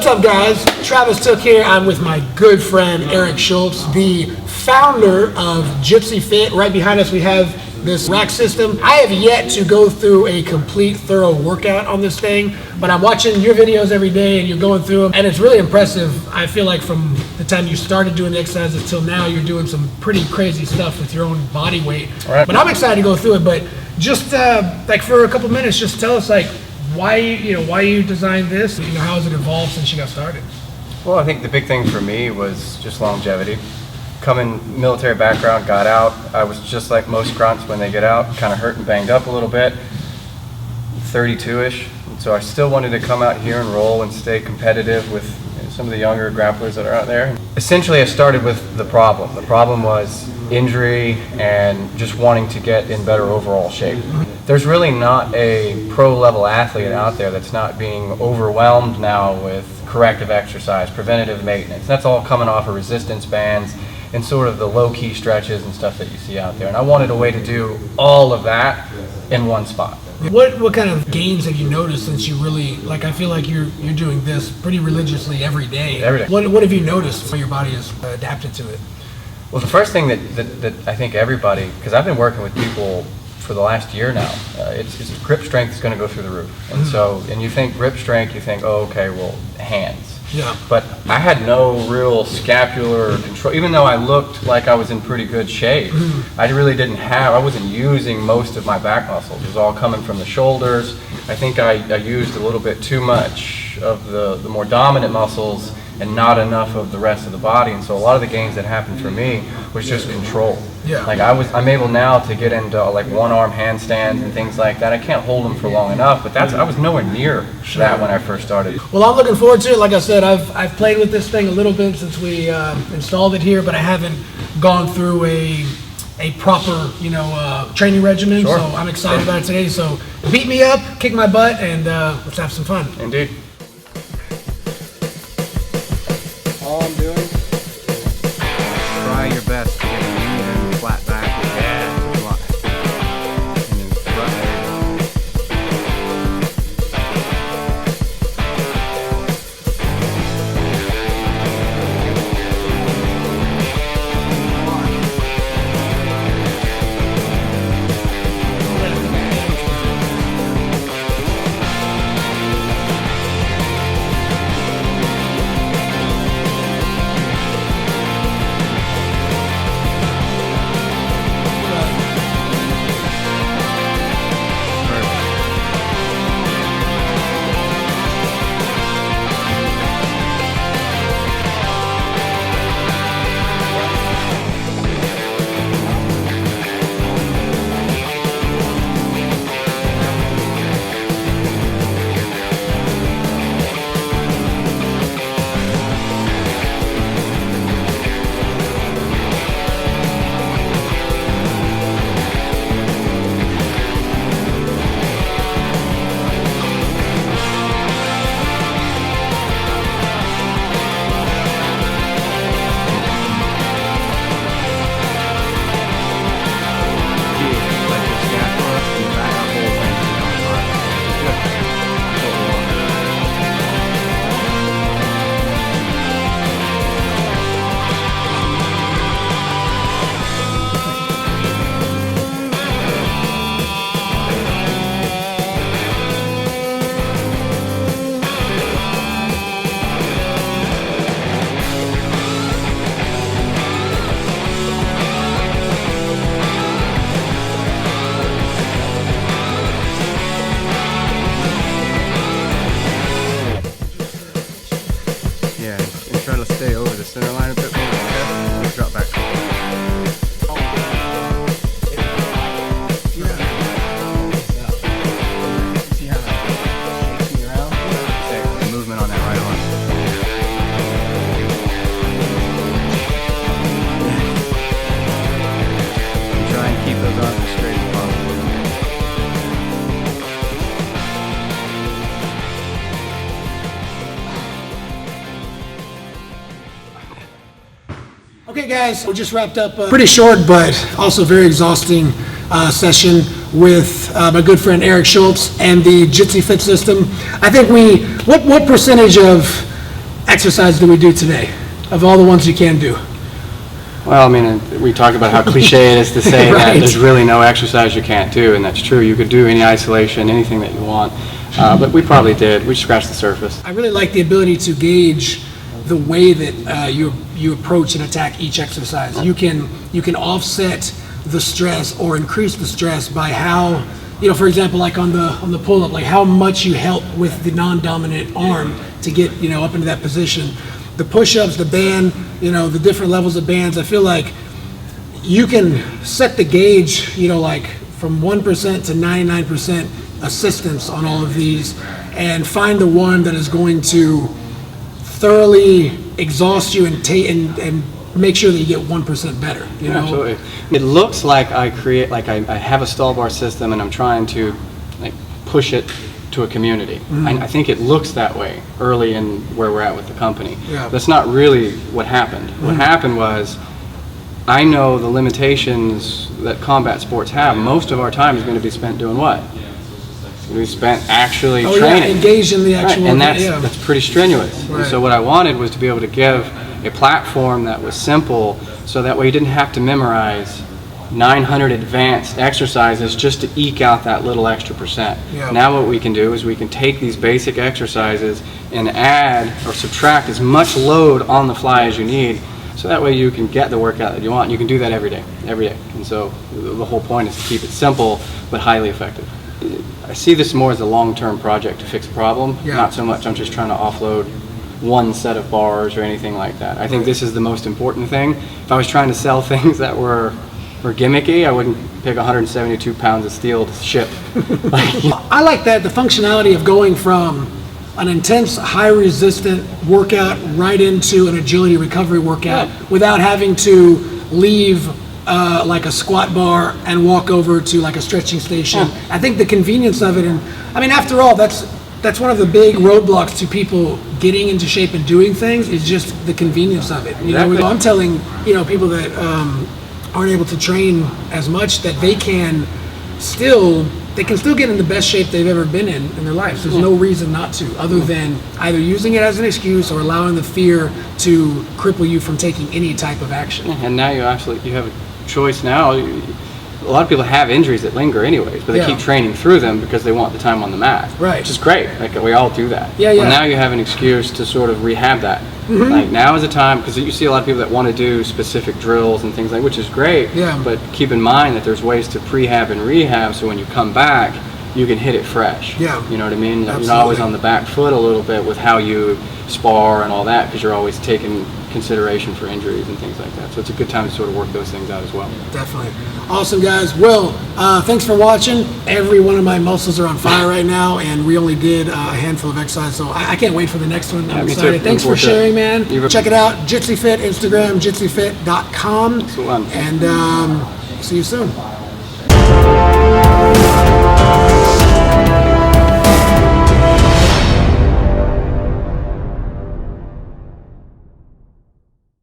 up, guys? Travis Tooke here. I'm with my good friend Eric Schultz, the founder of JitsyFit. Right behind us we have this rack system. I have yet to go through a complete thorough workout on this thing, but I'm watching your videos every day and you're going through them, and it's really impressive. I feel like from the time you started doing the exercises till now, you're doing some pretty crazy stuff with your own body weight. Right. But I'm excited to go through it. But just like for a couple minutes, just tell us like why you designed this. How has it evolved since you got started? Well, I think the big thing for me was just longevity. Coming military background, got out. I was just like most grunts when they get out, kind of hurt and banged up a little bit, 32-ish. And so I still wanted to come out here and roll and stay competitive with some of the younger grapplers that are out there. Essentially, I started with the problem. The problem was injury and just wanting to get in better overall shape. There's really not a pro-level athlete out there that's not being overwhelmed now with corrective exercise, preventative maintenance. That's all coming off of resistance bands and sort of the low-key stretches and stuff that you see out there. And I wanted a way to do all of that in one spot. What kind of gains have you noticed since you really, like, I feel like you're doing this pretty religiously every day. Every day. What have you noticed how your body has adapted to it? Well, the first thing that I think everybody, because I've been working with people for the last year now, it's grip strength is going to go through the roof. And so, and you think grip strength, you think, oh, okay, well, hands. Yeah. But I had no real scapular control, even though I looked like I was in pretty good shape. I really I wasn't using most of my back muscles. It was all coming from the shoulders. I think I used a little bit too much of the more dominant muscles and not enough of the rest of the body. And so a lot of the gains that happened for me was just control. Yeah. Like I'm able now to get into like one-arm handstands and things like that. I can't hold them for long enough, but I was nowhere near that when I first started. Well, I'm looking forward to it. Like I said, I've played with this thing a little bit since we installed it here, but I haven't gone through a proper training regimen. Sure. So I'm excited about it today. So beat me up, kick my butt, and let's have some fun. Indeed. All I'm doing, try your best to get a knee and flat back. Yeah. And then front trying to stay over the center line a bit more. Okay? Drop back. See how that shakes me around? Okay, the movement on that right arm. And try and keep those arms as straight as possible. Okay guys, we just wrapped up a pretty short but also very exhausting session with my good friend Eric Schultz and the JitsyFit system. I think what percentage of exercise do we do today of all the ones you can do? Well, I mean, we talked about how cliche it is to say Right. that there's really no exercise you can't do, and that's true. You could do any isolation, anything that you want, but we probably did. We scratched the surface. I really like the ability to gauge the way that you approach and attack each exercise. You can offset the stress or increase the stress by how, for example, like on the pull-up, like how much you help with the non-dominant arm to get up into that position. The push-ups, the band, the different levels of bands. I feel like you can set the gauge, like from 1% to 99% assistance on all of these, and find the one that is going to thoroughly exhaust you and make sure that you get 1% better. Absolutely. It looks like I have a stall bar system and I'm trying to push it to a community. I think it looks that way early in where we're at with the company. Yeah. That's not really what happened. What happened was, I know the limitations that combat sports have. Most of our time is going to be spent doing what? We spent actually training. Engaged in the actual, right. And that's pretty strenuous. Right. And so what I wanted was to be able to give a platform that was simple, so that way you didn't have to memorize 900 advanced exercises just to eke out that little extra percent. Yeah. Now what we can do is we can take these basic exercises and add or subtract as much load on the fly as you need, so that way you can get the workout that you want. You can do that every day. And so the whole point is to keep it simple but highly effective. I see this more as a long-term project to fix a problem, not so much I'm just trying to offload one set of bars or anything like that. I think this is the most important thing. If I was trying to sell things that were gimmicky, I wouldn't pick 172 pounds of steel to ship. I like that, the functionality of going from an intense, high-resistant workout right into an agility recovery workout without having to leave like a squat bar and walk over to like a stretching station. I think the convenience of it, and I mean, after all, that's one of the big roadblocks to people getting into shape and doing things, is just the convenience of it. I'm telling people that aren't able to train as much that they can still get in the best shape they've ever been in their lives. There's no reason not to, other than either using it as an excuse or allowing the fear to cripple you from taking any type of action. And now you have a choice now. A lot of people have injuries that linger anyways, but they keep training through them because they want the time on the mat. Right. Which is great. Like, we all do that. Yeah. Well, now you have an excuse to sort of rehab that. Like, now is the time, because you see a lot of people that want to do specific drills and things like, which is great. Yeah. But keep in mind that there's ways to prehab and rehab, so when you come back, you can hit it fresh. Yeah. You know what I mean? Absolutely. You're not always on the back foot a little bit with how you spar and all that, because you're always taking consideration for injuries and things like that. So it's a good time to sort of work those things out as well. Definitely. Awesome, guys. Well, thanks for watching. Every one of my muscles are on fire right now, and we only did a handful of exercises, so I can't wait for the next one. I'm excited. Thanks for sharing, man. Check it out. JitsyFit, Instagram, JitsyFit.com. That's the one. And see you soon.